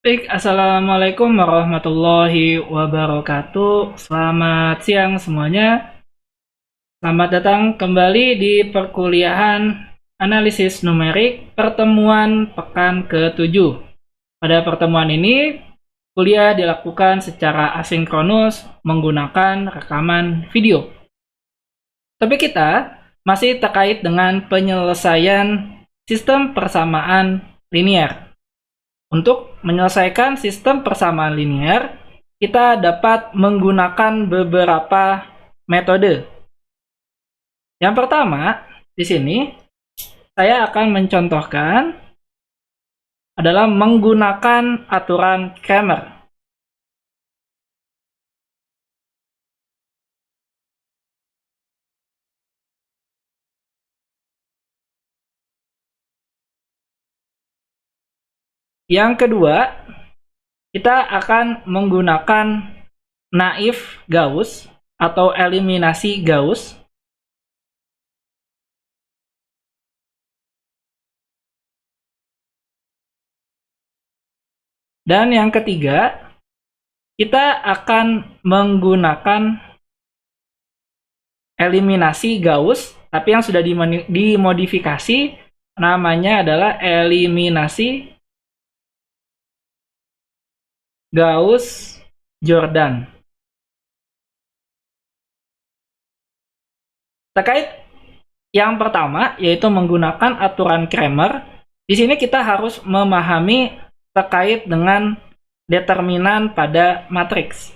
Baik, Assalamualaikum warahmatullahi wabarakatuh. Selamat siang semuanya. Selamat datang kembali di perkuliahan analisis numerik pertemuan pekan ke-7. Pada pertemuan ini, kuliah dilakukan secara asinkronus menggunakan rekaman video. Topik kita masih terkait dengan penyelesaian sistem persamaan linier. Untuk menyelesaikan sistem persamaan linier, kita dapat menggunakan beberapa metode. Yang pertama, di sini saya akan mencontohkan adalah menggunakan aturan Cramer. Yang kedua, kita akan menggunakan naif Gauss atau eliminasi Gauss. Dan yang ketiga, kita akan menggunakan eliminasi Gauss, tapi yang sudah dimodifikasi, namanya adalah eliminasi Gauss-Jordan. Terkait yang pertama, yaitu menggunakan aturan Cramer, di sini kita harus memahami terkait dengan determinan pada matriks.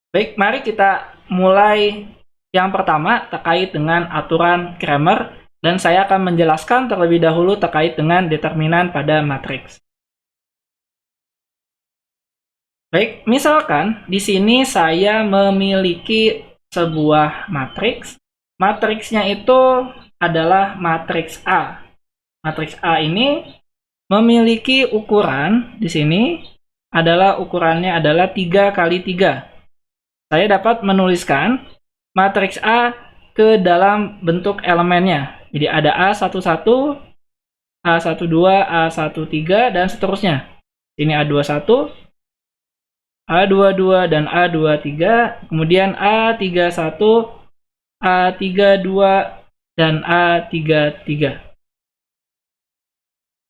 Baik, mari kita mulai yang pertama terkait dengan aturan Cramer, dan saya akan menjelaskan terlebih dahulu terkait dengan determinan pada matriks. Baik, misalkan di sini saya memiliki sebuah matriks. Matriksnya itu adalah matriks A. Matriks A ini memiliki ukuran di sini ukurannya adalah 3 kali 3. Saya dapat menuliskan matriks A ke dalam bentuk elemennya. Jadi ada A11, A12, A13, dan seterusnya. Ini A21, A22, dan A23. Kemudian A31, A32, dan A33.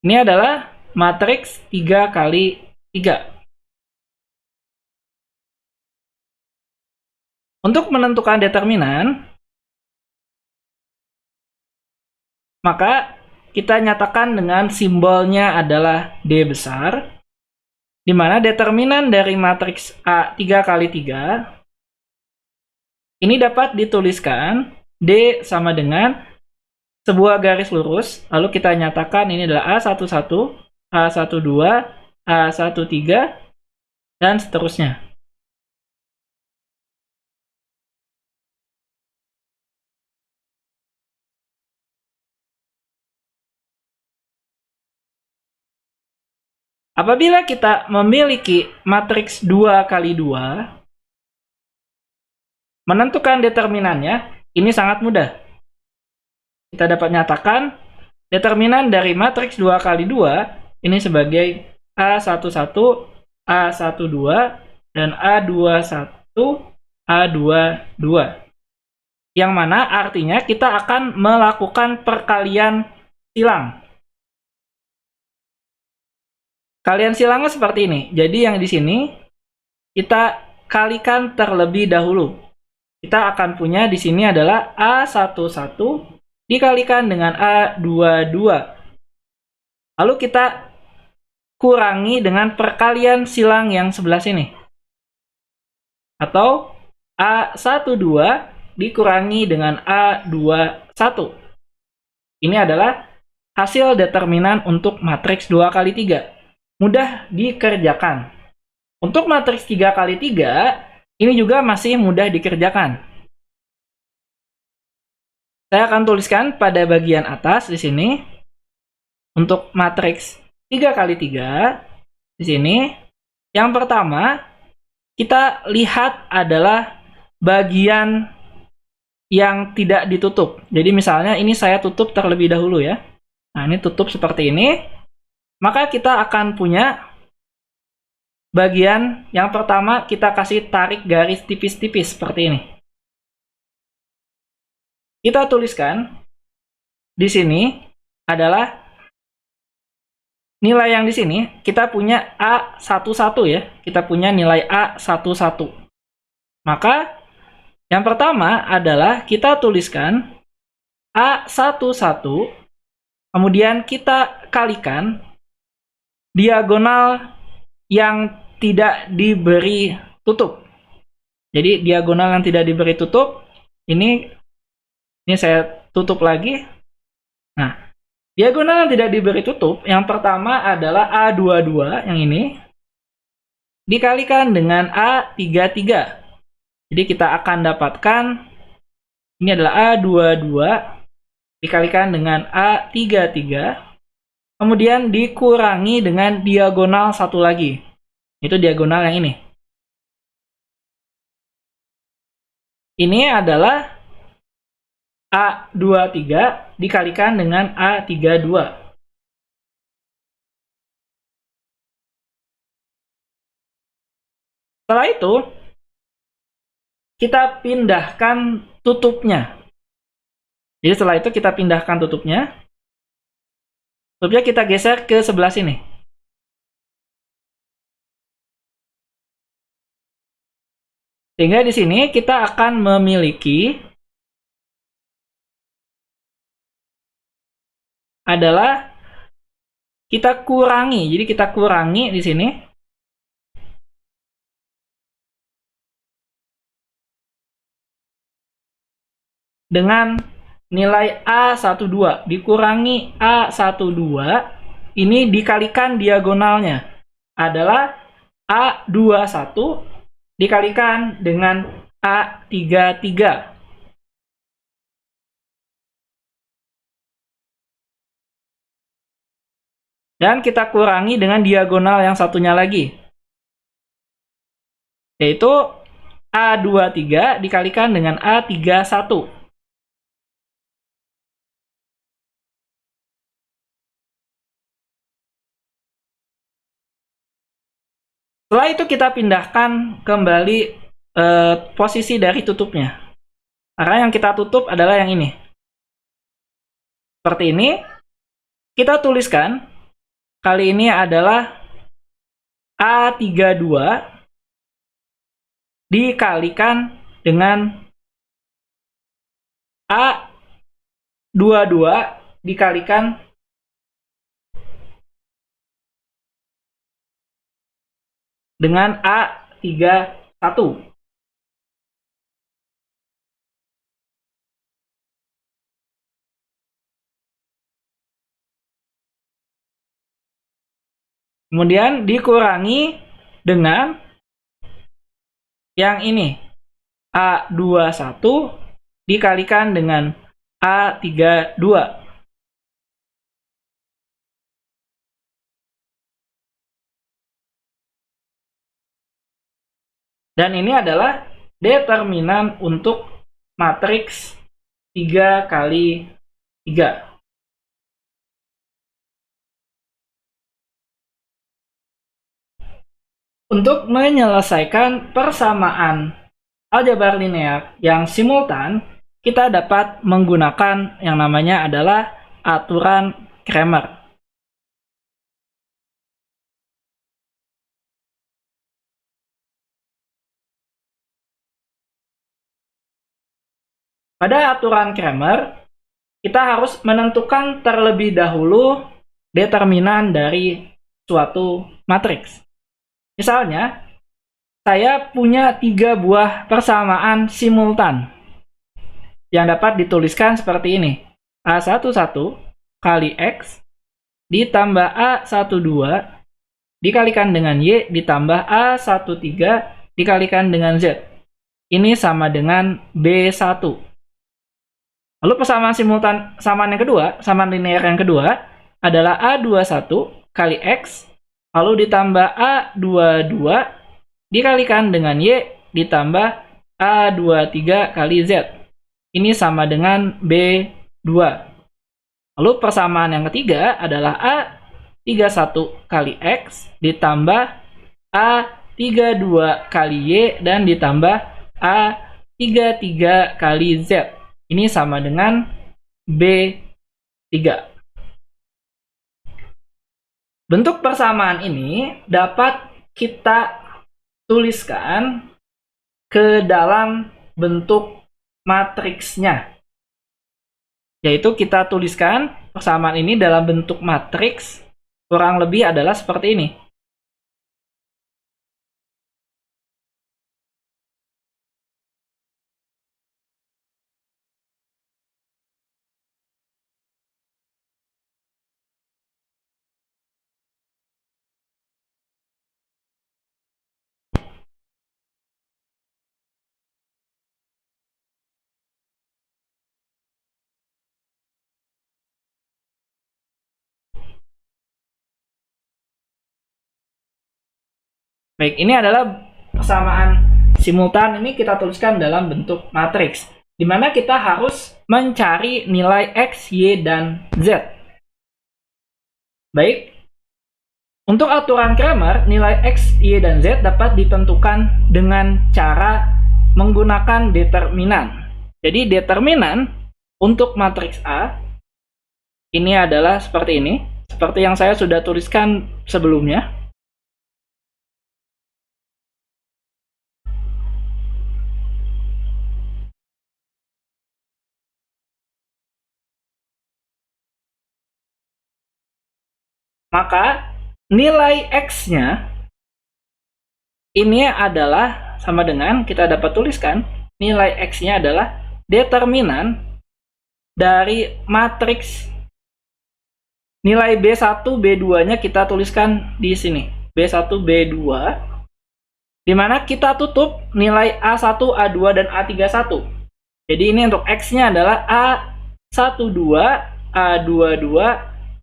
Ini adalah matriks 3 kali 3. Untuk menentukan determinan, maka kita nyatakan dengan simbolnya adalah D besar, di mana determinan dari matriks A 3 kali 3 ini dapat dituliskan D sama dengan sebuah garis lurus, lalu kita nyatakan ini adalah A11, A12, A13, dan seterusnya. Apabila kita memiliki matriks 2 kali 2, menentukan determinannya ini sangat mudah. Kita dapat nyatakan determinan dari matriks 2 kali 2 ini sebagai A11, A12, dan A21, A22. Yang mana artinya kita akan melakukan perkalian silang. Kalian silangnya seperti ini. Jadi yang di sini kita kalikan terlebih dahulu. Kita akan punya di sini adalah A11 dikalikan dengan A22. Lalu kita kurangi dengan perkalian silang yang sebelah sini. Atau A12 dikurangi dengan A21. Ini adalah hasil determinan untuk matriks 2 kali 3. Mudah dikerjakan. Untuk matriks 3 kali 3, ini juga masih mudah dikerjakan. Saya akan tuliskan pada bagian atas di sini. Untuk matriks 3 kali 3, di sini, yang pertama, kita lihat adalah bagian yang tidak ditutup. Jadi misalnya ini saya tutup terlebih dahulu ya. Nah, ini tutup seperti ini. Maka kita akan punya bagian yang pertama kita kasih tarik garis tipis-tipis seperti ini. Kita tuliskan di sini adalah nilai yang di sini kita punya A11 ya. Kita punya nilai A11. Maka yang pertama adalah kita tuliskan A11, kemudian kita kalikan diagonal yang tidak diberi tutup. Jadi diagonal yang tidak diberi tutup, ini saya tutup lagi. Nah, diagonal yang tidak diberi tutup, yang pertama adalah A22 yang ini dikalikan dengan A33. Jadi kita akan dapatkan ini adalah A22 dikalikan dengan A33, kemudian dikurangi dengan diagonal satu lagi. Itu diagonal yang ini. Ini adalah A23 dikalikan dengan A32. Setelah itu, kita pindahkan tutupnya. Jadi setelah itu kita pindahkan tutupnya. Tutupnya kita geser ke sebelah sini. Sehingga di sini kita akan memiliki adalah kita kurangi. Jadi kita kurangi di sini dengan nilai A12 dikurangi A12, ini dikalikan diagonalnya adalah A21 dikalikan dengan A33. Dan kita kurangi dengan diagonal yang satunya lagi, yaitu A23 dikalikan dengan A31. Setelah itu kita pindahkan kembali posisi dari tutupnya. Karena yang kita tutup adalah yang ini. Seperti ini. Kita tuliskan kali ini adalah A32 dikalikan dengan A22 dikalikan dengan A31. Kemudian dikurangi dengan yang ini. A21 dikalikan dengan A32. Dan ini adalah determinan untuk matriks 3 kali 3. Untuk menyelesaikan persamaan aljabar linear yang simultan, kita dapat menggunakan yang namanya adalah aturan Cramer. Pada aturan Cramer, kita harus menentukan terlebih dahulu determinan dari suatu matriks. Misalnya, saya punya 3 buah persamaan simultan yang dapat dituliskan seperti ini. A11 kali X ditambah A12 dikalikan dengan Y ditambah A13 dikalikan dengan Z. Ini sama dengan B1. Lalu persamaan simultan samaan yang kedua, samaan linear yang kedua adalah A21 kali X lalu ditambah A22 dikalikan dengan Y ditambah A23 kali Z. Ini sama dengan B2. Lalu persamaan yang ketiga adalah A31 kali X ditambah A32 kali Y dan ditambah A33 kali Z. Ini sama dengan B3. Bentuk persamaan ini dapat kita tuliskan ke dalam bentuk matriksnya. Yaitu kita tuliskan persamaan ini dalam bentuk matriks kurang lebih adalah seperti ini. Baik, ini adalah persamaan simultan, ini kita tuliskan dalam bentuk matriks, di mana kita harus mencari nilai X, Y, dan Z. Baik, untuk aturan Cramer, nilai X, Y, dan Z dapat ditentukan dengan cara menggunakan determinan. Jadi determinan untuk matriks A, ini adalah seperti ini, seperti yang saya sudah tuliskan sebelumnya. Maka nilai X-nya ini adalah sama dengan, kita dapat tuliskan, nilai X-nya adalah determinan dari matriks nilai B1, B2-nya kita tuliskan di sini. B1, B2, di mana kita tutup nilai A1, A2, dan A31. Jadi ini untuk X-nya adalah A12, A22,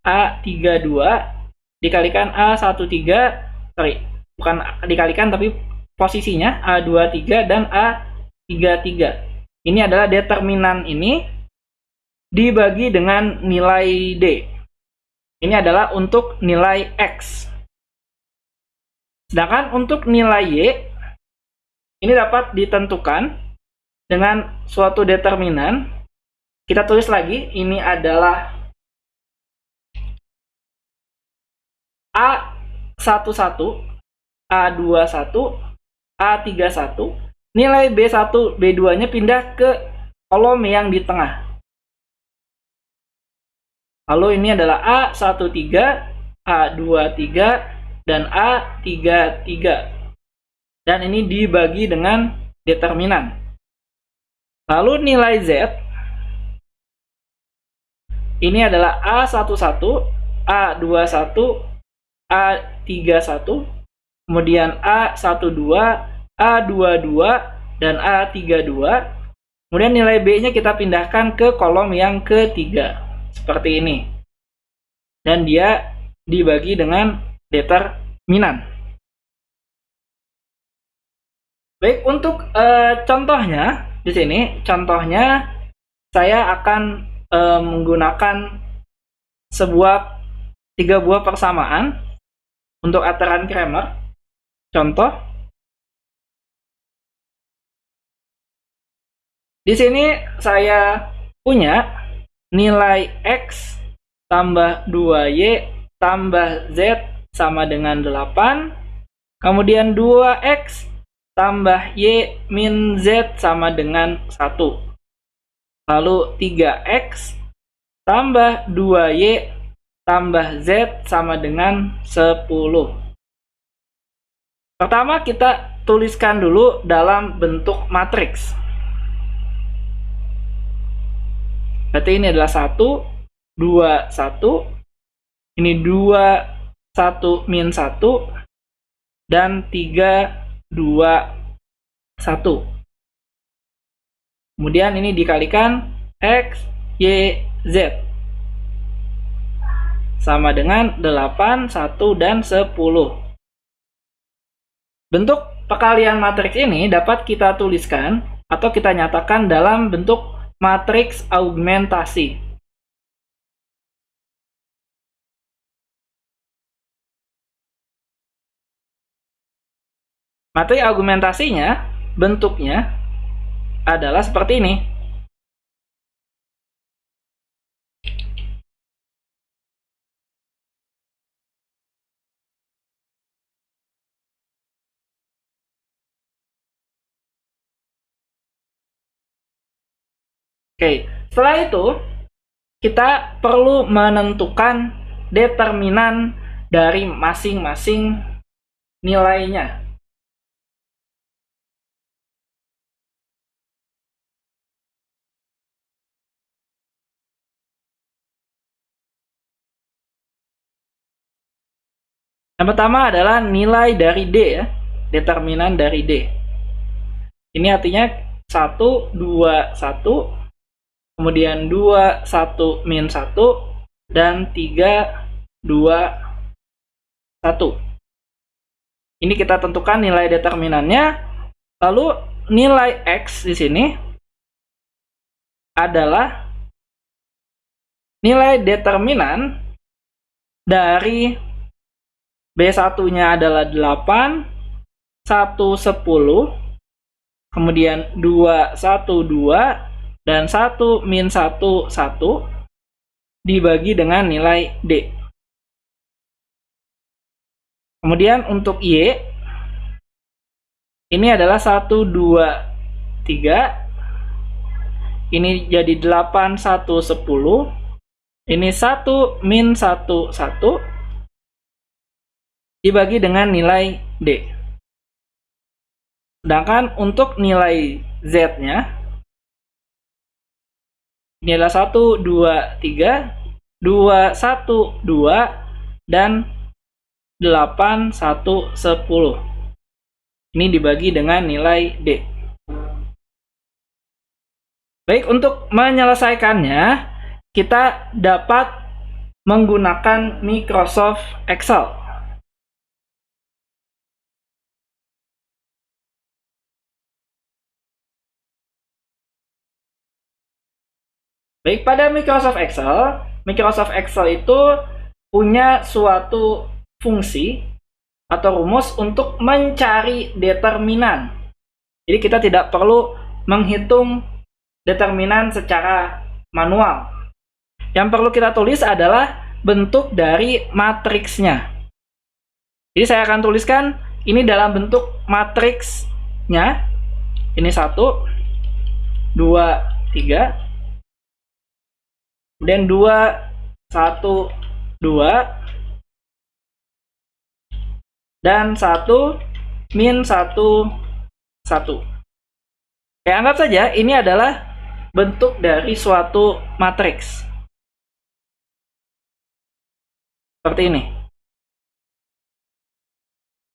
A32, dikalikan A13, sorry, bukan dikalikan tapi posisinya A23 dan A33. Ini adalah determinan ini dibagi dengan nilai D. Ini adalah untuk nilai X. Sedangkan untuk nilai Y, ini dapat ditentukan dengan suatu determinan. Kita tulis lagi, ini adalah A11, A21, A31, nilai B1, B2-nya pindah ke kolom yang di tengah. Lalu ini adalah A13, A23, dan A33. Dan ini dibagi dengan determinan. Lalu nilai Z, ini adalah A11, A21, A31, kemudian A12, A22, dan A32. Kemudian nilai B-nya kita pindahkan ke kolom yang ketiga, seperti ini. Dan dia dibagi dengan determinan. Baik, untuk contohnya, di sini, contohnya saya akan menggunakan tiga buah persamaan untuk aturan Cramer. Contoh, di sini saya punya nilai X tambah 2Y tambah Z sama dengan 8. Kemudian 2X tambah Y min Z sama dengan 1. Lalu 3X tambah 2Y tambah Z sama dengan 10. Pertama kita tuliskan dulu dalam bentuk matriks. Berarti ini adalah 1, 2, 1. Ini 2, 1, min 1. Dan 3, 2, 1. Kemudian ini dikalikan X, Y, Z. Sama dengan 8, 1, dan 10. Bentuk Perkalian matriks ini dapat kita tuliskan atau kita nyatakan dalam bentuk matriks augmentasi. Matriks augmentasinya bentuknya adalah seperti ini. Oke, setelah itu kita perlu menentukan determinan dari masing-masing nilainya. Yang pertama adalah nilai dari D ya, determinan dari D. Ini artinya 1, 2, 1, kemudian 2, 1, min 1, dan 3, 2, 1. Ini kita tentukan nilai determinannya. Lalu nilai X di sini adalah nilai determinan dari B1-nya adalah 8, 1, 10, kemudian 2, 1, 2, dan 1, min 1, 1, dibagi dengan nilai D. Kemudian untuk Y, ini adalah 1, 2, 3, ini jadi 8, 1, 10, ini 1, min 1, 1, dibagi dengan nilai D. Sedangkan untuk nilai Z-nya, ini adalah 1, 2, 3, 2, 1, 2, dan 8, 1, 10. Ini dibagi dengan nilai D. Baik, untuk menyelesaikannya, kita dapat menggunakan Microsoft Excel. Baik, pada Microsoft Excel itu punya suatu fungsi atau rumus untuk mencari determinan. Jadi kita tidak perlu menghitung determinan secara manual. Yang perlu kita tulis adalah bentuk dari matriksnya. Jadi saya akan tuliskan ini dalam bentuk matriksnya. Ini 1, 2, 3. Kemudian 2, 1, 2, dan 1, min 1, 1. Oke, anggap saja ini adalah bentuk dari suatu matriks. Seperti ini.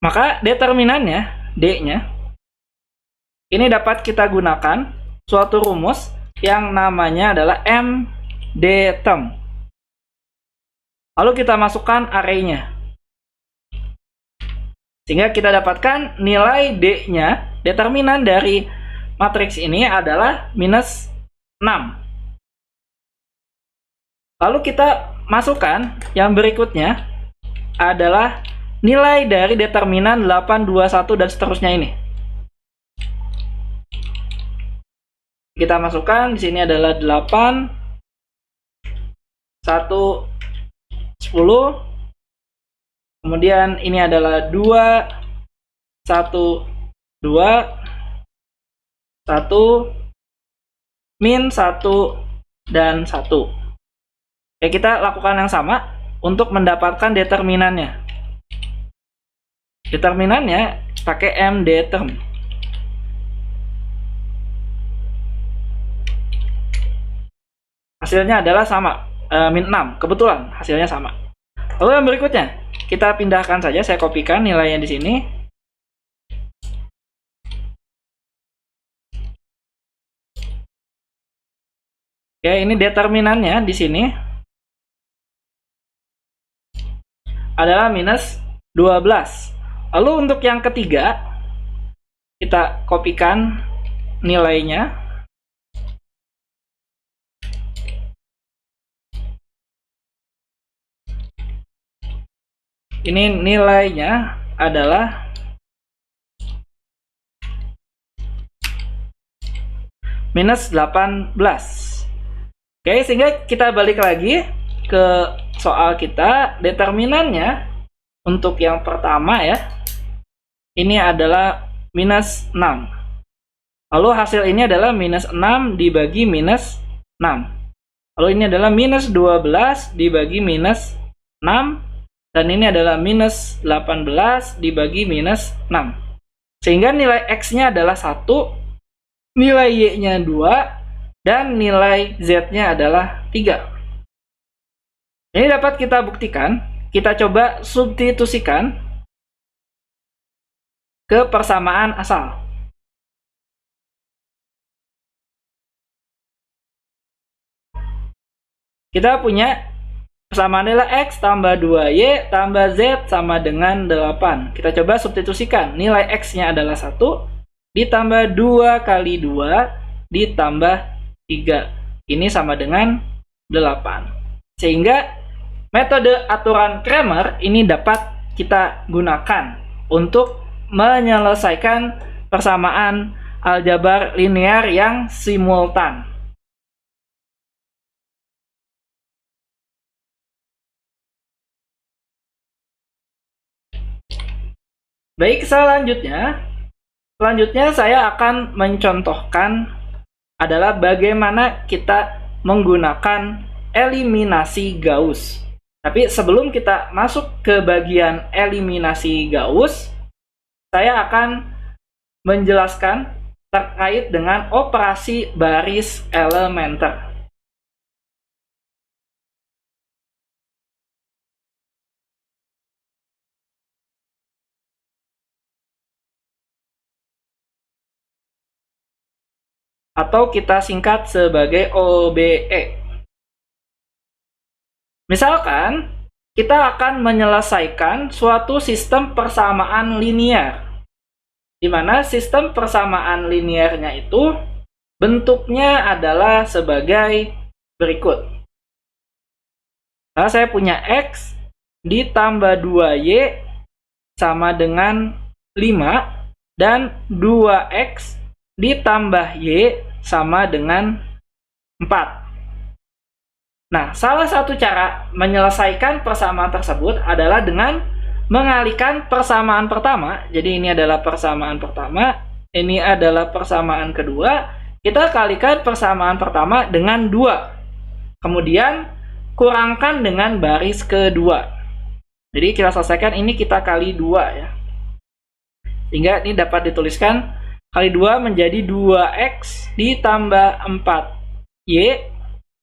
Maka determinannya, D-nya, ini dapat kita gunakan suatu rumus yang namanya adalah MDTerm. Lalu kita masukkan array-nya. Sehingga kita dapatkan nilai D-nya, determinan dari matriks ini adalah minus 6. Lalu kita masukkan yang berikutnya adalah nilai dari determinan 8, 2, 1, dan seterusnya ini. Kita masukkan, di sini adalah 8, 1, 10, kemudian ini adalah 2, 1, 2, 1, min 1, dan 1. Oke, kita lakukan yang sama untuk mendapatkan determinannya. Determinannya pakai MDTerm. Hasilnya adalah sama, min 6. Kebetulan hasilnya sama. Lalu yang berikutnya, kita pindahkan saja, saya kopikan nilainya di sini. Ya, ini determinannya di sini adalah minus 12. Lalu untuk yang ketiga, kita kopikan nilainya. Ini nilainya adalah minus 18. Oke, sehingga kita balik lagi ke soal kita. Determinannya untuk yang pertama ya, ini adalah minus 6. Lalu hasil ini adalah minus 6 dibagi minus 6. Lalu ini adalah minus 12 dibagi minus 6. Dan ini adalah minus 18 dibagi minus 6. Sehingga nilai X-nya adalah 1, nilai Y-nya 2, dan nilai Z-nya adalah 3. Ini dapat kita buktikan. Kita coba substitusikan ke persamaan asal. Kita punya persamaan adalah X tambah 2Y tambah Z sama dengan 8. Kita coba substitusikan. Nilai X-nya adalah 1, ditambah 2 kali 2, ditambah 3. Ini sama dengan 8. Sehingga metode aturan Cramer ini dapat kita gunakan untuk menyelesaikan persamaan aljabar linear yang simultan. Baik, selanjutnya saya akan mencontohkan adalah bagaimana kita menggunakan eliminasi Gauss. Tapi sebelum kita masuk ke bagian eliminasi Gauss, saya akan menjelaskan terkait dengan operasi baris elementer. Atau kita singkat sebagai OBE. Misalkan, kita akan menyelesaikan suatu sistem persamaan linear, di mana sistem persamaan linearnya itu bentuknya adalah sebagai berikut. Nah, saya punya X ditambah 2Y sama dengan 5, dan 2X ditambah Y sama dengan 4. Nah, salah satu cara menyelesaikan persamaan tersebut adalah dengan mengalihkan persamaan pertama. Jadi ini adalah persamaan pertama, ini adalah persamaan kedua. Kita kalikan persamaan pertama dengan 2. Kemudian kurangkan dengan baris kedua. Jadi kita selesaikan ini, kita kali 2 ya. Sehingga ini dapat dituliskan kali 2 menjadi 2X ditambah 4Y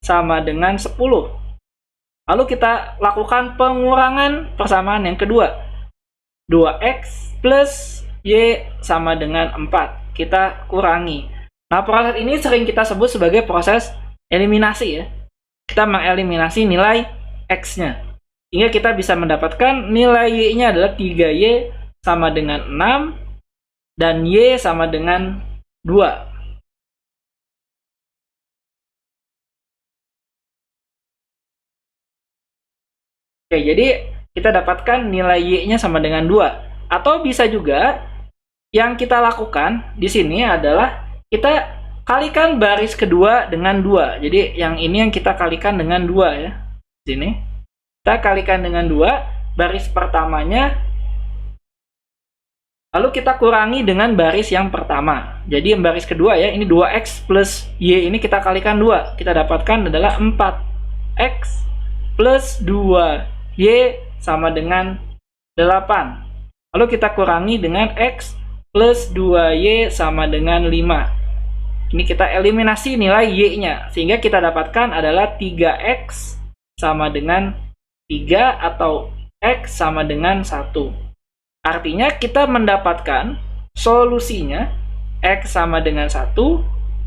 sama dengan 10. Lalu kita lakukan pengurangan persamaan yang kedua. 2X plus Y sama dengan 4. Kita kurangi. Nah, proses ini sering kita sebut sebagai proses eliminasi ya. Kita mengeliminasi nilai X-nya. Sehingga kita bisa mendapatkan nilai Y-nya adalah 3Y sama dengan 6. Dan Y sama dengan 2. Oke, jadi kita dapatkan nilai Y-nya sama dengan 2. Atau bisa juga yang kita lakukan di sini adalah kita kalikan baris kedua dengan 2. Jadi yang ini yang kita kalikan dengan 2 ya. Di sini. Kita kalikan dengan 2, baris pertamanya. Lalu kita kurangi dengan baris yang pertama. Jadi yang baris kedua ya, ini 2X plus Y ini kita kalikan 2. Kita dapatkan adalah 4X plus 2Y sama dengan 8. Lalu kita kurangi dengan X plus 2Y sama dengan 5. Ini kita eliminasi nilai Y-nya. Sehingga kita dapatkan adalah 3X sama dengan 3 atau X sama dengan 1. Artinya kita mendapatkan solusinya X sama dengan 1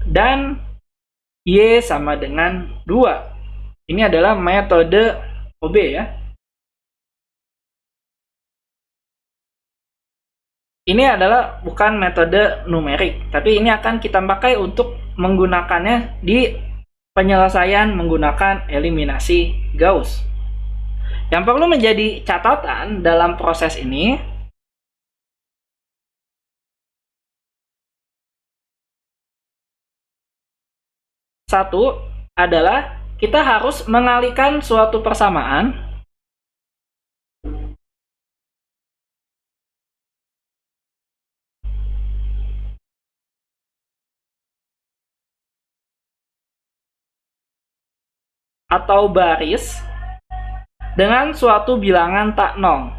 dan Y sama dengan 2. Ini adalah metode OB ya. ini adalah bukan metode numerik, tapi ini akan kita pakai untuk menggunakannya di penyelesaian menggunakan eliminasi Gauss. Yang perlu menjadi catatan dalam proses ini, satu adalah kita harus mengalihkan suatu persamaan atau baris dengan suatu bilangan tak nol.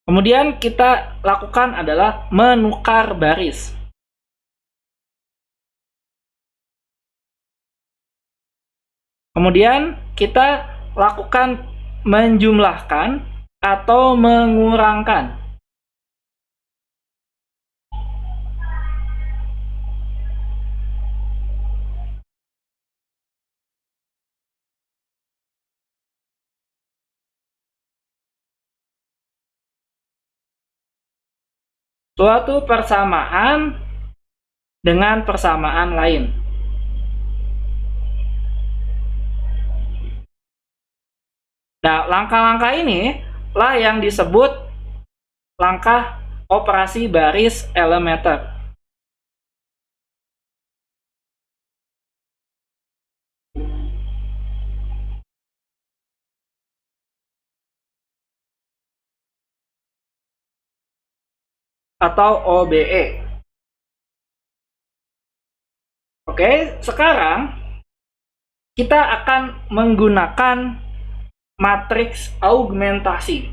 Kemudian kita lakukan adalah menukar baris. Kemudian kita lakukan menjumlahkan atau mengurangkan. Suatu persamaan dengan persamaan lain. Nah, langkah-langkah ini lah yang disebut langkah operasi baris elementer. Atau OBE. Oke, sekarang kita akan menggunakan matriks augmentasi.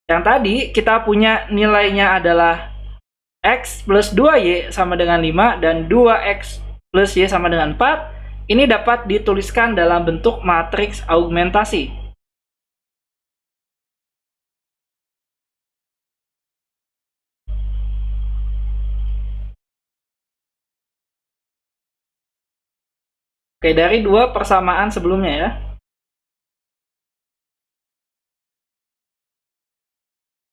Yang tadi kita punya nilainya adalah X plus 2Y sama dengan 5 dan 2X plus Y sama dengan 4. Ini dapat dituliskan dalam bentuk matriks augmentasi. Oke, dari dua persamaan sebelumnya ya.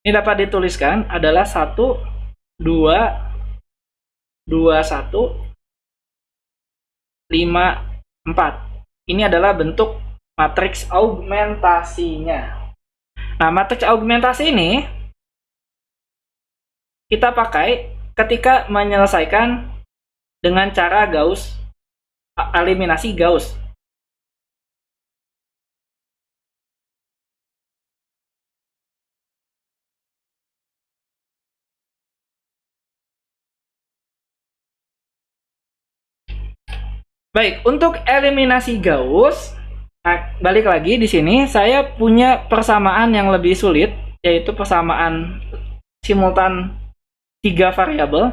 Ini dapat dituliskan adalah 1, 2, 2, 1, 5, 4. Ini adalah bentuk matriks augmentasinya. Nah, matriks augmentasi ini kita pakai ketika menyelesaikan dengan cara Gauss, eliminasi Gauss. Baik, untuk eliminasi Gauss, nah, balik lagi di sini saya punya persamaan yang lebih sulit, yaitu persamaan simultan 3 variabel.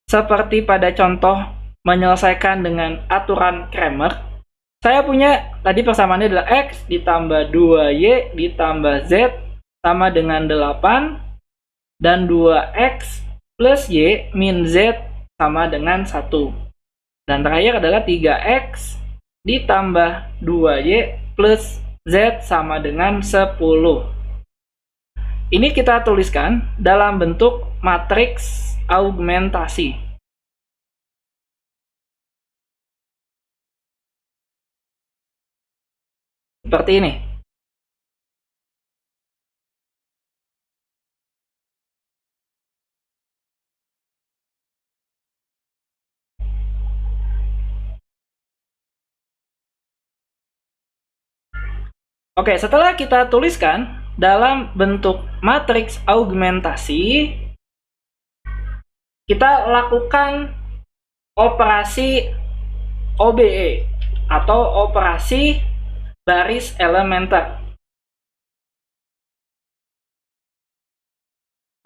Seperti pada contoh menyelesaikan dengan aturan Cramer, saya punya tadi persamaannya adalah X ditambah 2Y ditambah Z sama dengan 8 dan 2X plus Y min Z sama dengan 1. Dan terakhir adalah 3X ditambah 2Y plus Z sama dengan 10. Ini kita tuliskan dalam bentuk matriks augmentasi. Seperti ini. Oke, setelah kita tuliskan dalam bentuk matriks augmentasi, kita lakukan operasi OBE atau operasi baris elementer.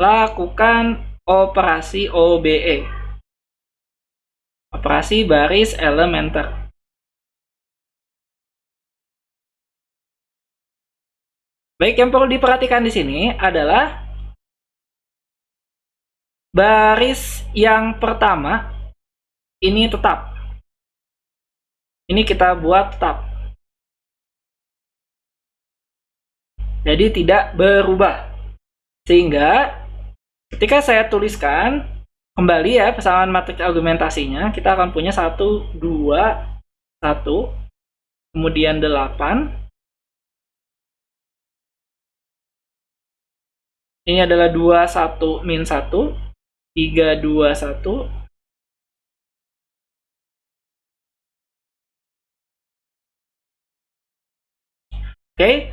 Lakukan operasi OBE, operasi baris elementer. Baik, yang perlu diperhatikan di sini adalah baris yang pertama ini tetap. Ini kita buat tetap. Jadi tidak berubah. Sehingga ketika saya tuliskan kembali ya persamaan matriks argumentasinya, kita akan punya 1, 2, 1, kemudian 8. Ini adalah 2, 1, min 1, 3, 2, 1. Oke,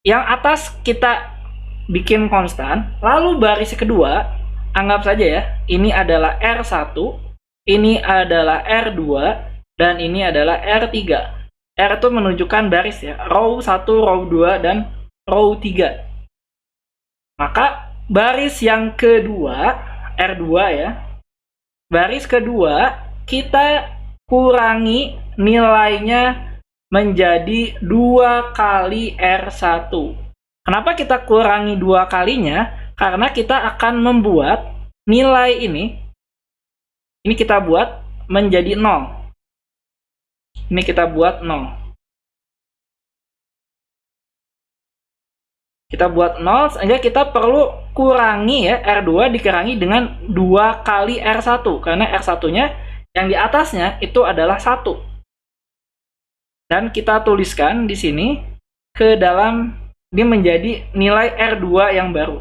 yang atas kita bikin konstan, lalu baris kedua, anggap saja ya, ini adalah R1, ini adalah R2, dan ini adalah R3. R itu menunjukkan baris ya, row 1, row 2, dan row 3. Maka baris yang kedua, R2 ya, baris kedua kita kurangi nilainya menjadi 2 kali R1. Kenapa kita kurangi 2 kalinya? Karena kita akan membuat nilai ini kita buat menjadi 0. Ini kita buat 0. Kita buat 0, sehingga kita perlu kurangi ya, R2 dikurangi dengan 2 kali R1. Karena R1-nya yang di atasnya itu adalah 1. Dan kita tuliskan di sini ke dalam, ini menjadi nilai R2 yang baru.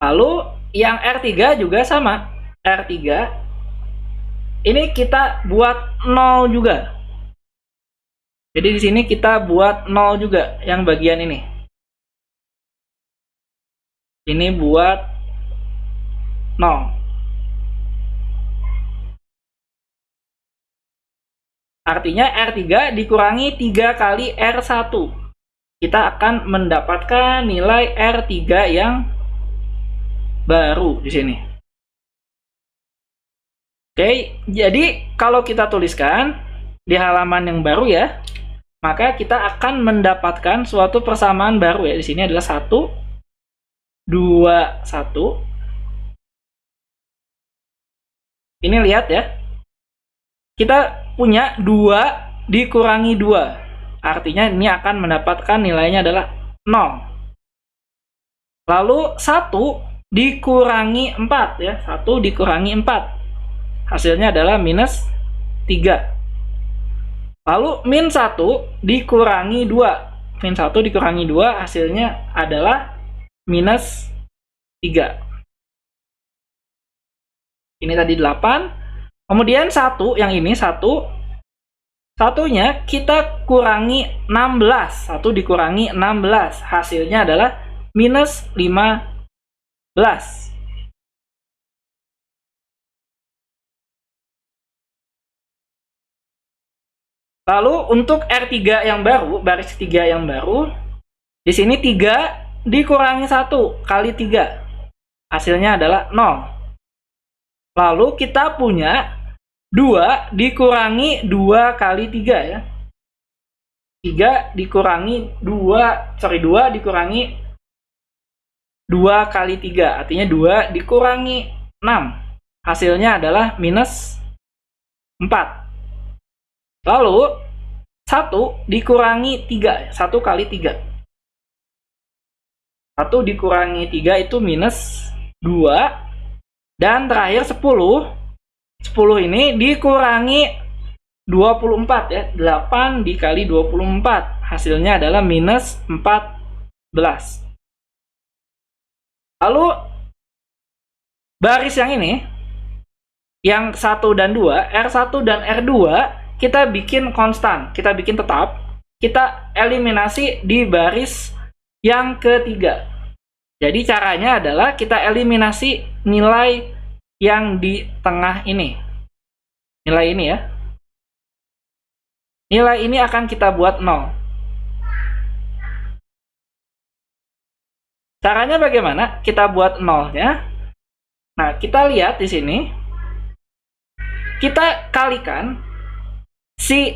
Lalu yang R3 juga sama. R3 ini kita buat 0 juga. Jadi di sini kita buat 0 juga yang bagian ini. Ini buat 0. Artinya R3 dikurangi 3 kali R1. Kita akan mendapatkan nilai R3 yang baru di sini. Oke, jadi kalau kita tuliskan di halaman yang baru ya, maka kita akan mendapatkan suatu persamaan baru ya. Di sini adalah 1, 2, 1. Ini lihat ya. Kita punya 2 dikurangi 2. Artinya ini akan mendapatkan nilainya adalah 0. Lalu 1 dikurangi 4 ya. 1 dikurangi 4. Hasilnya adalah minus 3. Lalu min 1 dikurangi 2. Min 1 dikurangi 2 hasilnya adalah minus 3. Ini tadi 8. Kemudian 1, yang ini 1. Satunya kita kurangi 16. 1 dikurangi 16. Hasilnya adalah minus 15. Lalu untuk R3 yang baru, baris 3 yang baru, di sini 3 dikurangi 1 kali 3. Hasilnya adalah 0. Lalu kita punya 2 dikurangi 2 kali 3 ya. 3 dikurangi 2 dikurangi 2 kali 3. Artinya 2 dikurangi 6. Hasilnya adalah minus 4. Lalu 1 dikurangi 3, 1 kali 3. 1 dikurangi 3 itu minus 2. Dan terakhir 10. 10 ini dikurangi 24 ya. 8 dikali 24. Hasilnya adalah minus 14. Lalu baris yang ini, yang 1 dan 2, R1 dan R2, kita bikin konstan, kita bikin tetap, kita eliminasi di baris yang ketiga. Jadi caranya adalah kita eliminasi nilai yang di tengah ini. Nilai ini ya. Nilai ini akan kita buat 0. Caranya bagaimana? Kita buat 0-nya. Nah, kita lihat di sini. Kita kalikan si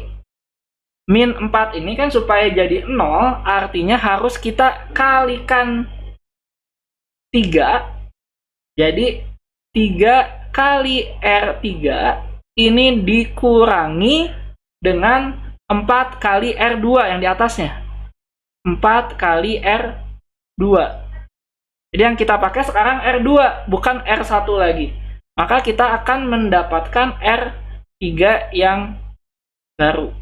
min 4 ini kan supaya jadi 0, artinya harus kita kalikan 3. Jadi 3 kali R3 ini dikurangi dengan 4 kali R2 yang di atasnya. 4 kali R2. Jadi yang kita pakai sekarang R2, bukan R1 lagi. Maka kita akan mendapatkan R3 yang baru.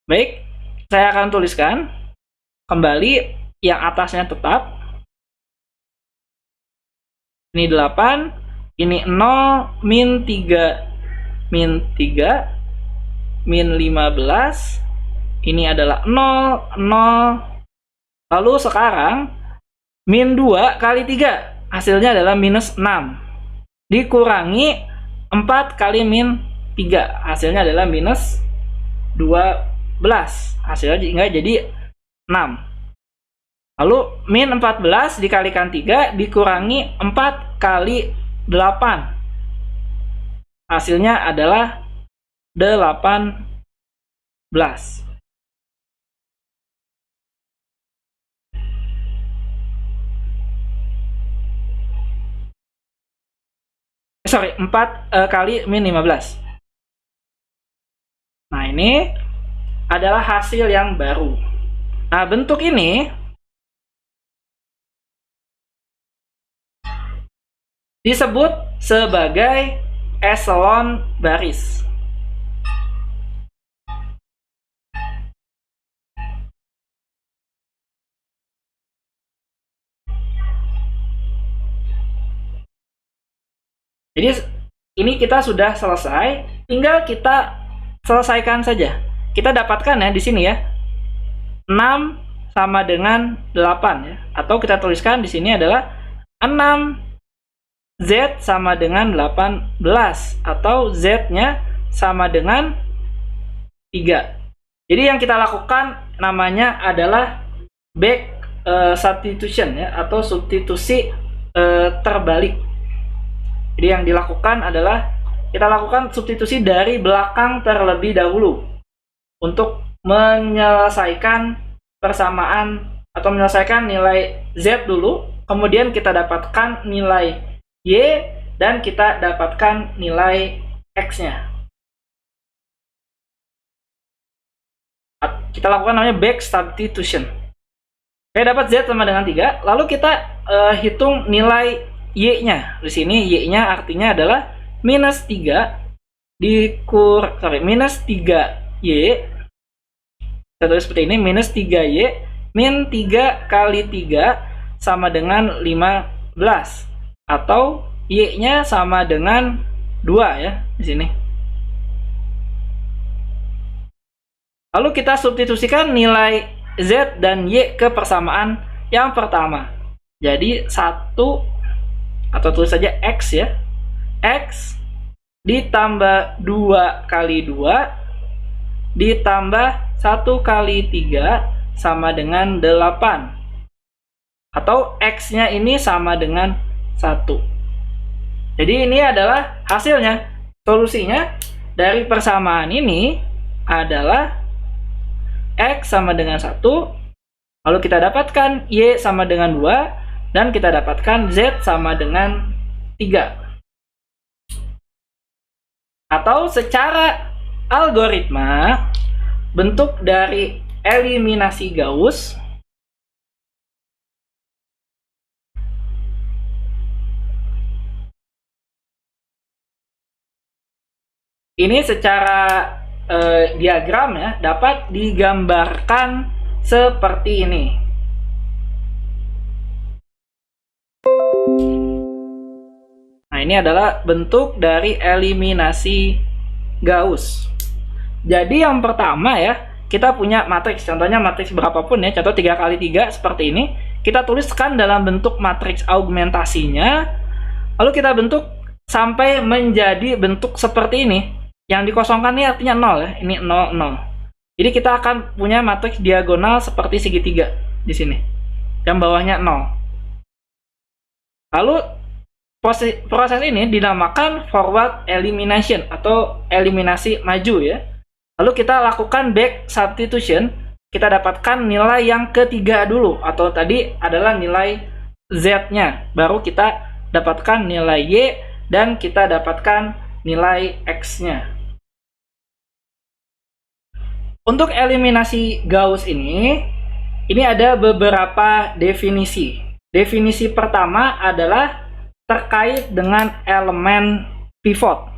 Baik, saya akan tuliskan kembali yang atasnya tetap. Ini 8, ini 0, min 3, min 3, min 15, ini adalah 0, 0. Lalu sekarang, min 2 kali 3, hasilnya adalah minus 6. Dikurangi 4 kali min 3, hasilnya adalah minus 12. Hasilnya jadi 6. Lalu min 14 dikalikan 3 dikurangi 4 kali 8. Hasilnya adalah 18. Sorry, 4 kali min 15. Nah, ini adalah hasil yang baru. Nah, bentuk ini disebut sebagai eselon baris. Jadi ini kita sudah selesai, tinggal kita selesaikan saja. Kita dapatkan ya di sini ya. 6 sama dengan 8 ya. Atau kita tuliskan di sini adalah 6 Z sama dengan 18 atau Z-nya sama dengan 3. Jadi yang kita lakukan namanya adalah back substitution ya, atau substitusi terbalik. Jadi yang dilakukan adalah kita lakukan substitusi dari belakang terlebih dahulu untuk menyelesaikan persamaan atau menyelesaikan nilai Z dulu, kemudian kita dapatkan nilai Y dan kita dapatkan nilai X-nya. Kita lakukan namanya back substitution. Oke, dapat Z sama dengan 3, lalu kita hitung nilai Y-nya. Di sini Y-nya artinya adalah minus 3 minus 3Y. Kita tulis seperti ini, minus 3Y min 3 kali 3 sama dengan 15. Atau Y-nya sama dengan 2 ya di sini. Lalu kita substitusikan nilai Z dan Y ke persamaan yang pertama. Jadi 1, atau tulis saja X ya. X ditambah 2 kali 2 ditambah 1 kali 3 sama dengan 8. Atau X-nya ini sama dengan 1. Jadi ini adalah hasilnya. Solusinya dari persamaan ini adalah X sama dengan 1, lalu kita dapatkan Y sama dengan 2, dan kita dapatkan Z sama dengan 3. Atau secara algoritma, bentuk dari eliminasi Gauss ini secara diagram ya dapat digambarkan seperti ini. Nah, ini adalah bentuk dari eliminasi Gauss. Jadi yang pertama ya, kita punya matriks, contohnya matriks berapapun ya, contoh 3 kali 3 seperti ini, kita tuliskan dalam bentuk matriks augmentasinya, lalu kita bentuk sampai menjadi bentuk seperti ini. Yang dikosongkan ini artinya 0 ya, ini 0, 0. Jadi kita akan punya matriks diagonal seperti segitiga di sini, yang bawahnya 0. Lalu proses ini dinamakan forward elimination atau eliminasi maju ya, Lalu kita lakukan back substitution, kita dapatkan nilai yang ketiga dulu, atau tadi adalah nilai Z-nya. Baru kita dapatkan nilai Y, dan kita dapatkan nilai X-nya. Untuk eliminasi Gauss ini ada beberapa definisi. Definisi pertama adalah terkait dengan elemen pivot.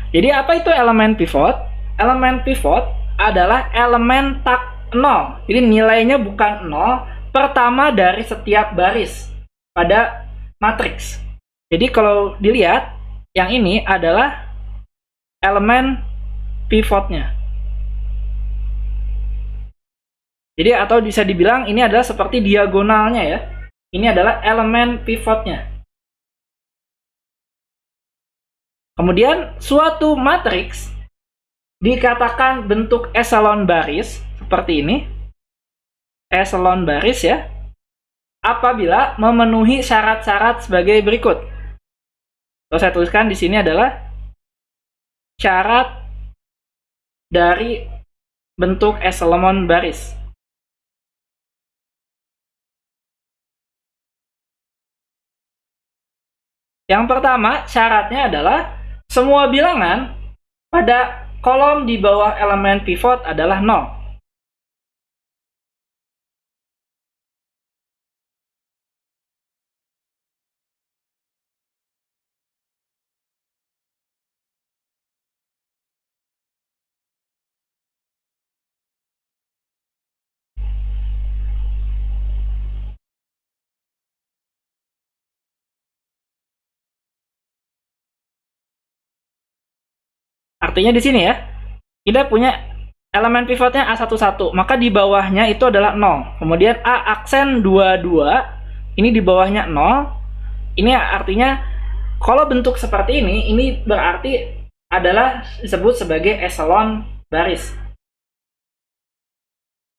Jadi apa itu elemen pivot? Elemen pivot adalah elemen tak 0. Jadi nilainya bukan 0, pertama dari setiap baris pada matriks. Jadi kalau dilihat, yang ini adalah elemen pivotnya. Jadi atau bisa dibilang ini adalah seperti diagonalnya ya. Ini adalah elemen pivotnya. Kemudian suatu matriks dikatakan bentuk eselon baris seperti ini. Eselon baris ya. Apabila memenuhi syarat-syarat sebagai berikut. Kalau saya tuliskan di sini adalah syarat dari bentuk eselon baris. Yang pertama, syaratnya adalah semua bilangan pada kolom di bawah elemen pivot adalah 0. Artinya di sini ya, kita punya elemen pivotnya A11, maka di bawahnya itu adalah 0. Kemudian A aksen 22, ini di bawahnya 0. Ini artinya kalau bentuk seperti ini berarti adalah disebut sebagai eselon baris.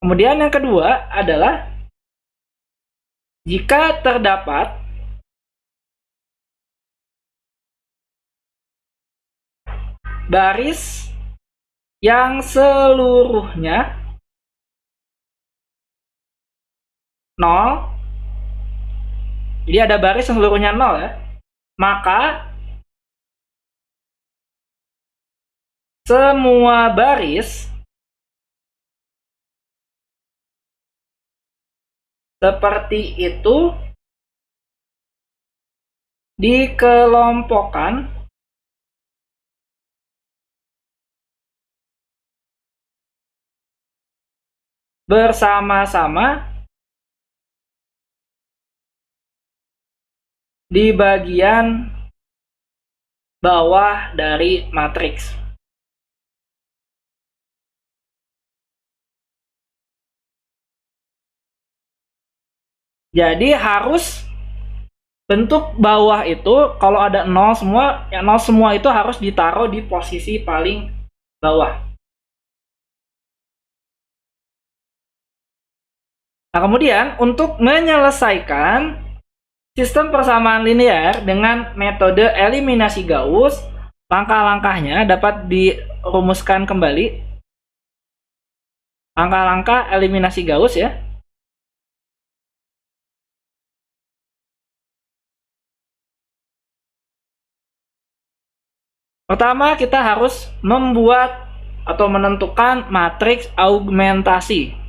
Kemudian yang kedua adalah jika terdapat baris yang seluruhnya 0, jadi ada baris yang seluruhnya 0 ya, maka semua baris seperti itu dikelompokkan bersama-sama di bagian bawah dari matriks. Jadi harus bentuk bawah itu kalau ada 0 semua, ya 0 semua itu harus ditaruh di posisi paling bawah. Nah, kemudian untuk menyelesaikan sistem persamaan linear dengan metode eliminasi Gauss, langkah-langkahnya dapat dirumuskan kembali. Langkah-langkah eliminasi Gauss ya. Pertama, kita harus membuat atau menentukan matriks augmentasi.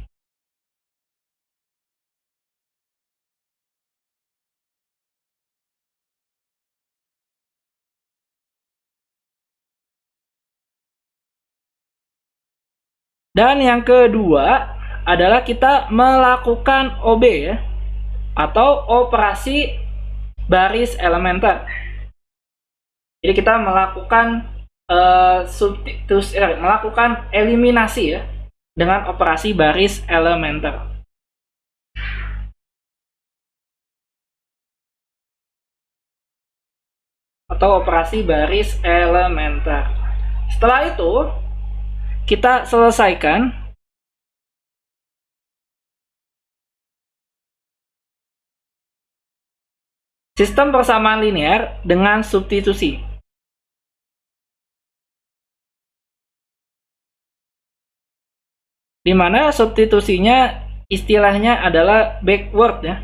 Dan yang kedua adalah kita melakukan OB ya, atau operasi baris elementer. Jadi kita melakukan melakukan eliminasi ya dengan operasi baris elementer. Atau operasi baris elementer. Setelah itu kita selesaikan sistem persamaan linear dengan substitusi. Di mana substitusinya istilahnya adalah backward ya.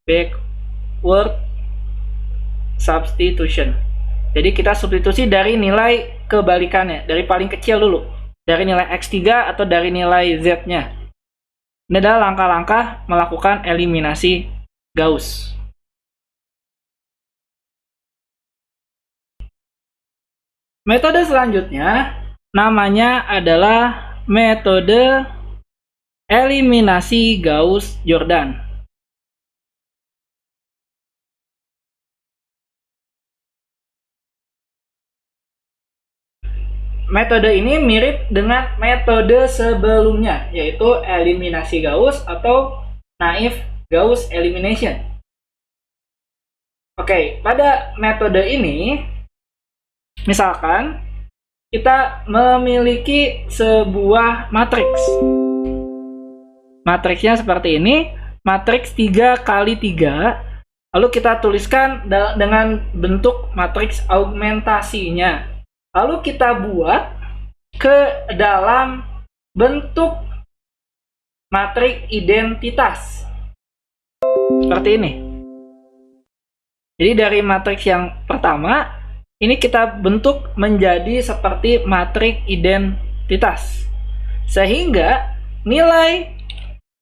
Backward substitution. Jadi kita substitusi dari nilai kebalikannya, dari paling kecil dulu. Dari nilai X3 atau dari nilai Z-nya. Ini adalah langkah-langkah melakukan eliminasi Gauss. Metode selanjutnya namanya adalah metode eliminasi Gauss-Jordan. Metode ini mirip dengan metode sebelumnya, yaitu eliminasi Gauss atau naive Gauss elimination. Oke, pada metode ini, misalkan kita memiliki sebuah matriks. Matriksnya seperti ini, matriks 3 kali 3, lalu kita tuliskan dengan bentuk matriks augmentasinya. Lalu kita buat ke dalam bentuk matriks identitas. Seperti ini. Jadi dari matriks yang pertama, ini kita bentuk menjadi seperti matriks identitas. Sehingga nilai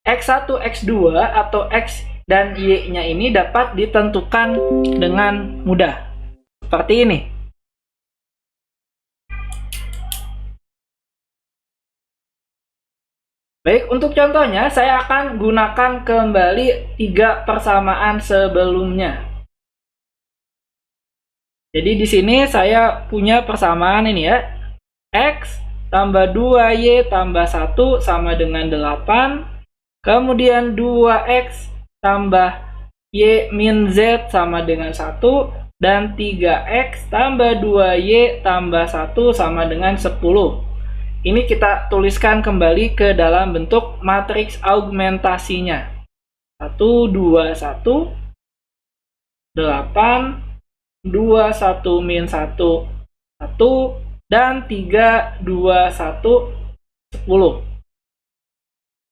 X1, X2 atau X dan Y-nya ini dapat ditentukan dengan mudah. Seperti ini. Baik, untuk contohnya saya akan gunakan kembali 3 persamaan sebelumnya. Jadi di sini saya punya persamaan ini ya. X tambah 2Y tambah 1 sama dengan 8. Kemudian 2X tambah Y min Z sama dengan 1. Dan 3X tambah 2Y tambah 1 sama dengan 10. Ini kita tuliskan kembali ke dalam bentuk matriks augmentasinya. 1, 2, 1, 8, 2, 1, min 1, 1, dan 3, 2, 1, 10.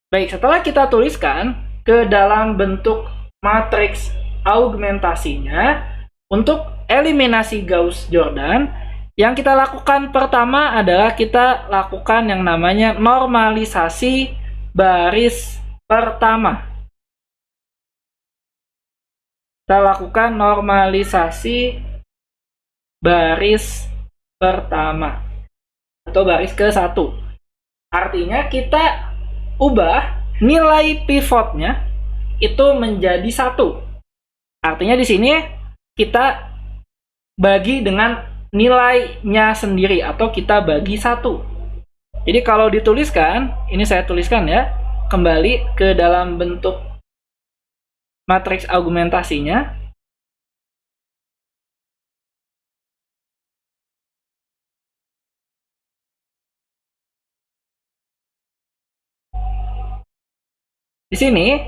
Baik, setelah kita tuliskan ke dalam bentuk matriks augmentasinya, untuk eliminasi Gauss-Jordan, yang kita lakukan pertama adalah kita lakukan yang namanya normalisasi baris pertama. Kita lakukan normalisasi baris pertama atau baris ke-1. Artinya kita ubah nilai pivotnya itu menjadi 1. Artinya di sini kita bagi dengan nilainya sendiri atau kita bagi 1. Jadi kalau dituliskan, ini saya tuliskan ya, kembali ke dalam bentuk matriks augmentasinya. Di sini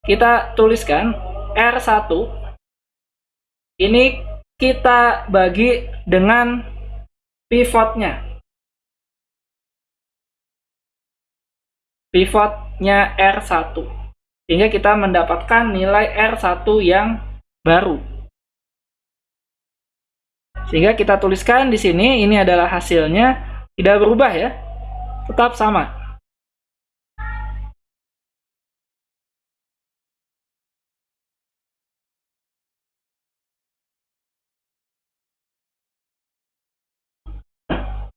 kita tuliskan R1 ini kita bagi dengan pivotnya. Pivotnya R1. Sehingga kita mendapatkan nilai R1 yang baru. Sehingga kita tuliskan di sini, ini adalah hasilnya, tidak berubah ya. Tetap sama.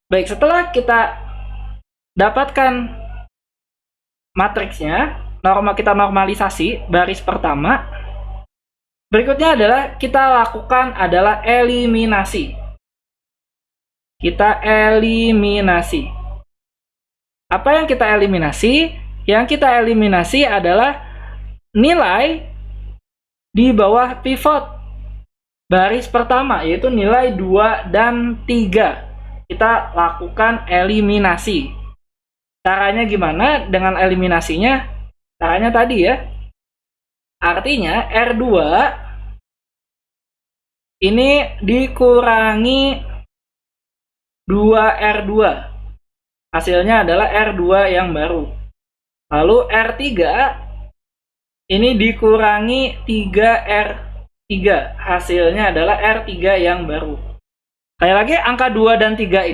Baik, setelah kita dapatkan matriksnya, kita normalisasi baris pertama. Berikutnya adalah kita lakukan adalah eliminasi. Kita eliminasi. Apa yang kita eliminasi? Yang kita eliminasi adalah nilai di bawah pivot baris pertama, yaitu nilai 2 dan 3. Kita lakukan eliminasi. Caranya gimana dengan eliminasinya? Caranya tadi ya. Artinya R2 ini dikurangi 2R2. Hasilnya adalah R2 yang baru. Lalu R3 ini dikurangi 3R3. Hasilnya adalah R3 yang baru. Sekali lagi, angka 2 dan 3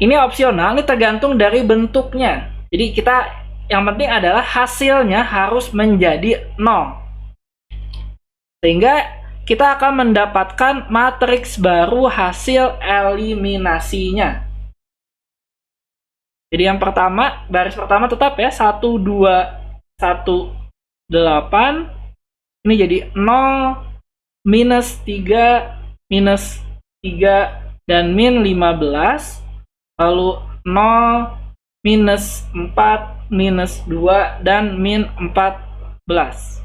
ini opsional, ini tergantung dari bentuknya. Jadi yang penting adalah hasilnya harus menjadi 0. Sehingga kita akan mendapatkan matriks baru hasil eliminasinya. Jadi yang pertama, baris pertama tetap ya, 1, 2, 1, 8. Ini jadi 0, minus 3, minus 3, dan min 15. Lalu 0, minus 4, minus 2, dan min 14.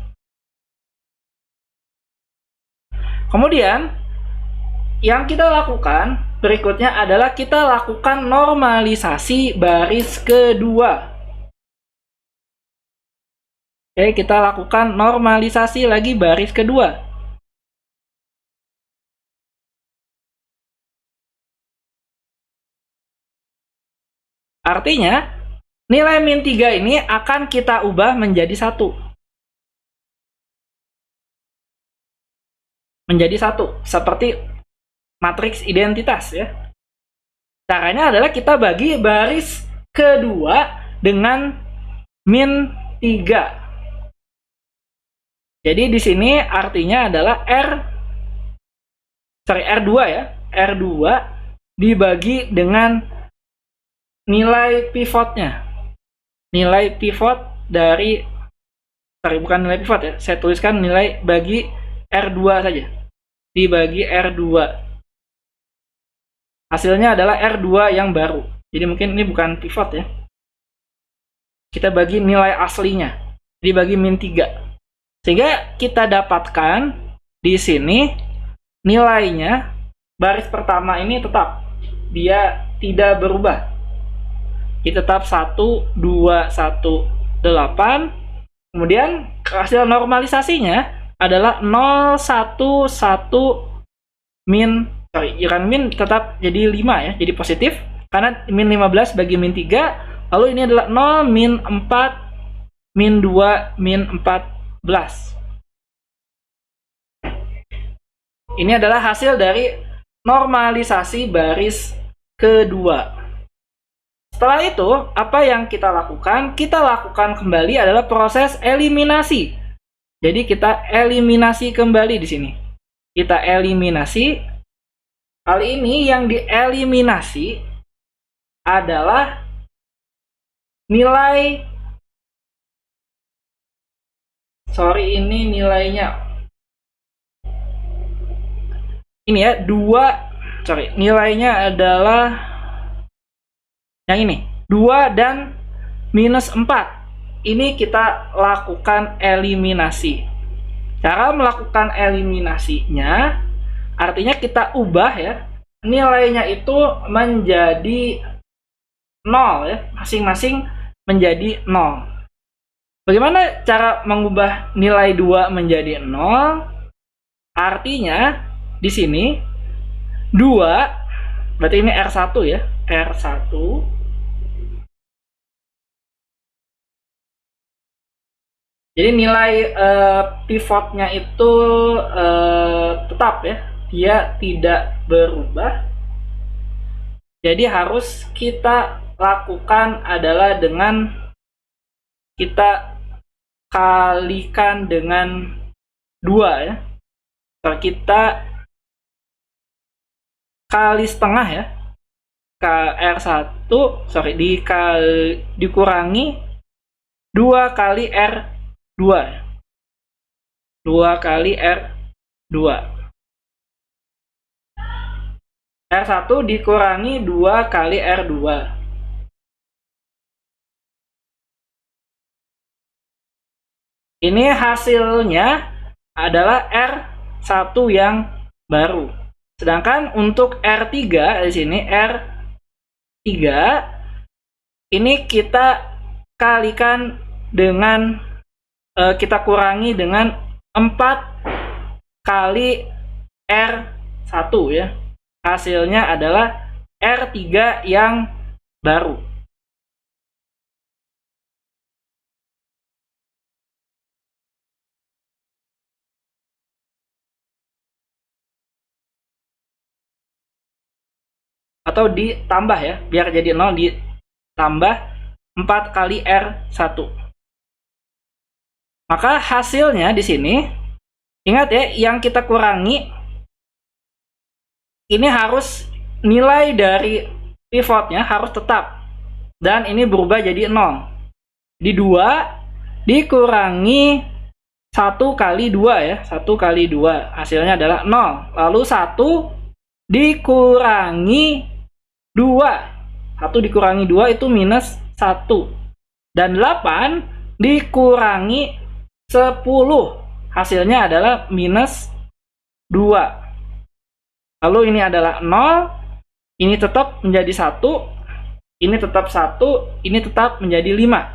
Kemudian, yang kita lakukan berikutnya adalah kita lakukan normalisasi baris kedua. Oke, kita lakukan normalisasi lagi baris kedua. Artinya, nilai min 3 ini akan kita ubah menjadi 1. Menjadi 1, seperti matriks identitas ya. Caranya adalah kita bagi baris kedua dengan min 3. Jadi di sini artinya adalah R2 ya. R2 dibagi dengan nilai pivotnya. Nilai pivot dari bukan nilai pivot ya. Saya tuliskan nilai bagi R2 saja. Dibagi R2. Hasilnya adalah R2 yang baru. Jadi mungkin ini bukan pivot ya. Kita bagi nilai aslinya. Dibagi min 3. Sehingga kita dapatkan di sini nilainya baris pertama ini tetap. Dia tidak berubah. Ini tetap 1, 2, 1, 8. Kemudian hasil normalisasinya adalah 0, 1, 1, min tetap jadi 5 ya, jadi positif karena min 15 bagi min 3. Lalu ini adalah 0, min 4, min 2, min 14. Ini adalah hasil dari normalisasi baris kedua. Setelah itu, apa yang kita lakukan? Kita lakukan kembali adalah proses eliminasi. Jadi kita eliminasi kembali di sini. Kita eliminasi. Kali ini yang dieliminasi adalah nilai. Ini nilainya. Ini ya, nilainya adalah yang ini. 2 dan minus 4. Ini kita lakukan eliminasi. Cara melakukan eliminasinya, artinya kita ubah ya, nilainya itu menjadi 0 ya, masing-masing menjadi 0. Bagaimana cara mengubah nilai 2 menjadi 0? Artinya, di sini, 2, berarti ini R1 ya, R1. Jadi nilai pivotnya itu tetap ya, dia tidak berubah. Jadi harus kita lakukan adalah dengan kita kalikan dengan 2 ya. Kita kali setengah ya. R1 dikurangi 2 kali R2. 2 kali R2. R1 dikurangi 2 kali R2. Ini hasilnya adalah R1 yang baru. Sedangkan untuk R3 di sini R3 ini kita kalikan dengan kita kurangi dengan 4 kali R1 ya. Hasilnya adalah R3 yang baru. Atau ditambah ya, biar jadi 0 ditambah 4 kali R1. Maka hasilnya di sini, ingat ya, yang kita kurangi ini harus nilai dari pivotnya harus tetap. Dan ini berubah jadi 0. Di 2 dikurangi 1 kali 2 ya. 1 kali 2 hasilnya adalah 0. Lalu 1 dikurangi 2. 1 dikurangi 2 itu minus 1. Dan 8 dikurangi 10. Hasilnya adalah minus 2. Lalu ini adalah 0. Ini tetap menjadi 1. Ini tetap 1. Ini tetap menjadi 5.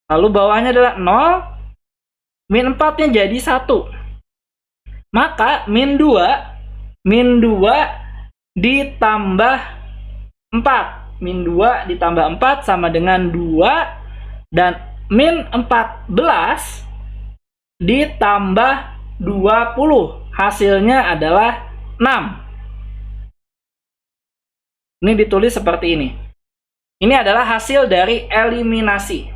Lalu bawahnya adalah 0. Min 4-nya jadi 1. Maka min 2 ditambah 4. Min 2 ditambah 4 sama dengan 2. Dan min 14 ditambah 20. Hasilnya adalah 6. Ini ditulis seperti ini. Ini adalah hasil dari eliminasi.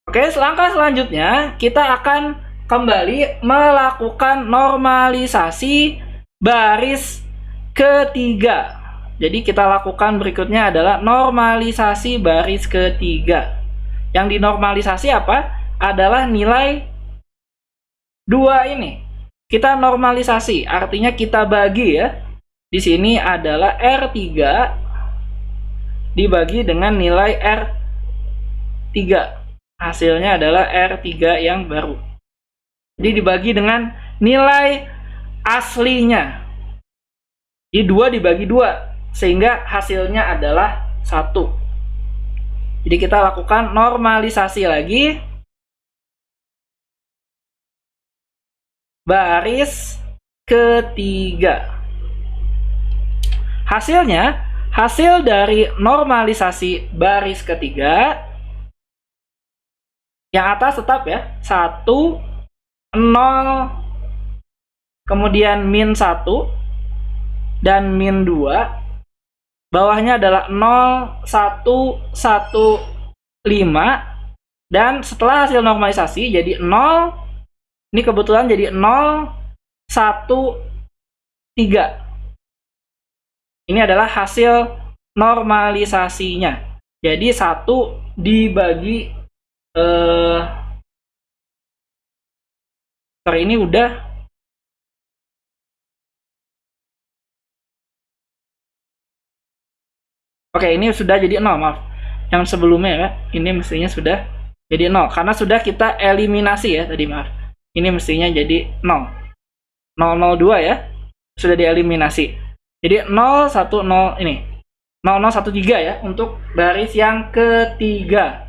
Oke, langkah selanjutnya kita akan kembali melakukan normalisasi baris ketiga. Jadi kita lakukan berikutnya adalah normalisasi baris ketiga. Yang dinormalisasi apa? Adalah nilai 2 ini. Kita normalisasi, artinya kita bagi ya. Di sini adalah R3 dibagi dengan nilai R3. Hasilnya adalah R3 yang baru. Jadi dibagi dengan nilai aslinya. Jadi 2 dibagi 2, sehingga hasilnya adalah 1. Jadi kita lakukan normalisasi lagi. Baris ketiga. Hasilnya, hasil dari normalisasi baris ketiga, yang atas tetap ya, 1, 0, kemudian min 1, dan min 2. Bawahnya adalah 0, 1, 1, 5. Dan setelah hasil normalisasi jadi 0. Ini kebetulan jadi 0, 1, 3. Ini adalah hasil normalisasinya. Jadi 1 dibagi ini udah. Oke, ini sudah jadi 0, maaf. Yang sebelumnya ya, ini mestinya sudah jadi 0 karena sudah kita eliminasi ya tadi, maaf. Ini mestinya jadi 0. 002 ya. Sudah dieliminasi. Jadi 010 ini. 0013 ya untuk baris yang ketiga.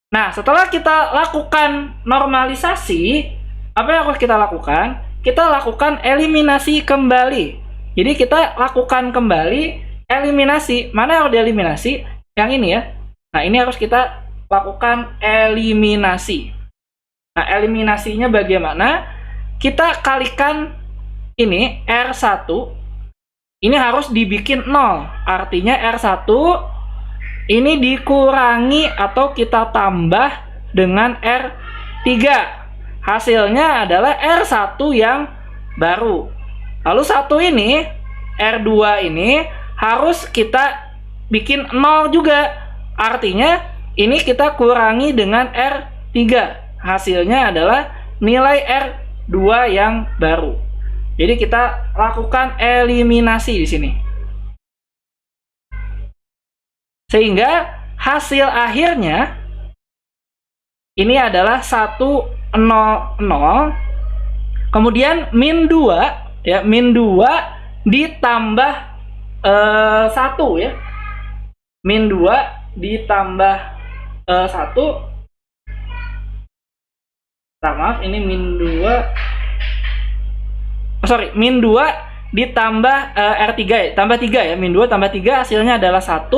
Nah, setelah kita lakukan normalisasi, apa yang harus kita lakukan? Kita lakukan eliminasi kembali. Jadi kita lakukan kembali eliminasi. Mana yang harus dieliminasi? Yang ini ya. Nah, ini harus kita lakukan eliminasi. Nah, eliminasinya bagaimana? Kita kalikan ini R1. Ini harus dibikin 0. Artinya R1 ini dikurangi atau kita tambah dengan R3. Hasilnya adalah R1 yang baru. Lalu 1 ini, R2 ini harus kita bikin 0 juga. Artinya ini kita kurangi dengan R3. Hasilnya adalah nilai R2 yang baru. Jadi kita lakukan eliminasi di sini. Sehingga hasil akhirnya ini adalah 100. Kemudian min 2 ya, min 2 ditambah 1 ya. Min 2 ditambah 1. Maaf, ini min 2 min 2 ditambah R3 ya, tambah 3 ya, min 2 tambah 3 hasilnya adalah 1.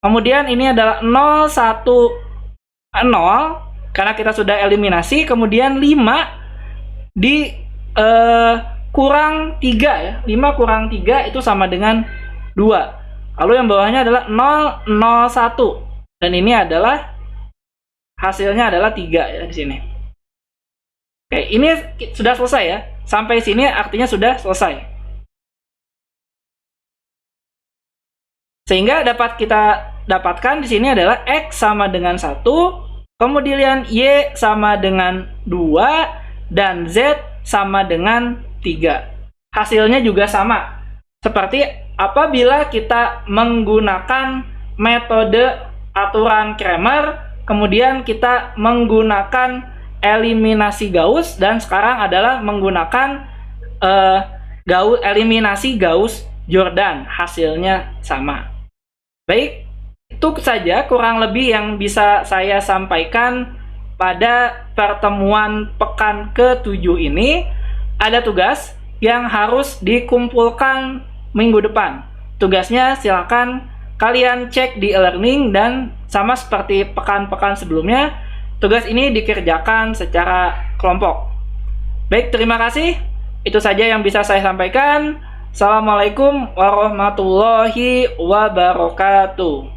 Kemudian ini adalah 0, 1, 0 karena kita sudah eliminasi. Kemudian 5 di kurang 3 ya, 5 kurang 3 itu sama dengan 2. Lalu yang bawahnya adalah 0, 0, 1 dan ini adalah hasilnya adalah 3 ya di sini. Oke, ini sudah selesai ya. Sampai sini artinya sudah selesai. Sehingga dapat kita dapatkan di sini adalah X sama dengan 1, kemudian Y sama dengan 2, dan Z sama dengan 3. Hasilnya juga sama. Seperti apabila kita menggunakan metode aturan Cramer, kemudian kita menggunakan eliminasi Gauss, dan sekarang adalah menggunakan eliminasi Gauss-Jordan. Hasilnya sama. Baik, itu saja kurang lebih yang bisa saya sampaikan pada pertemuan pekan ke-7 ini. Ada tugas yang harus dikumpulkan minggu depan. Tugasnya silakan kalian cek di e-learning, dan sama seperti pekan-pekan sebelumnya, tugas ini dikerjakan secara kelompok. Baik, terima kasih. Itu saja yang bisa saya sampaikan. Assalamualaikum warahmatullahi wabarakatuh.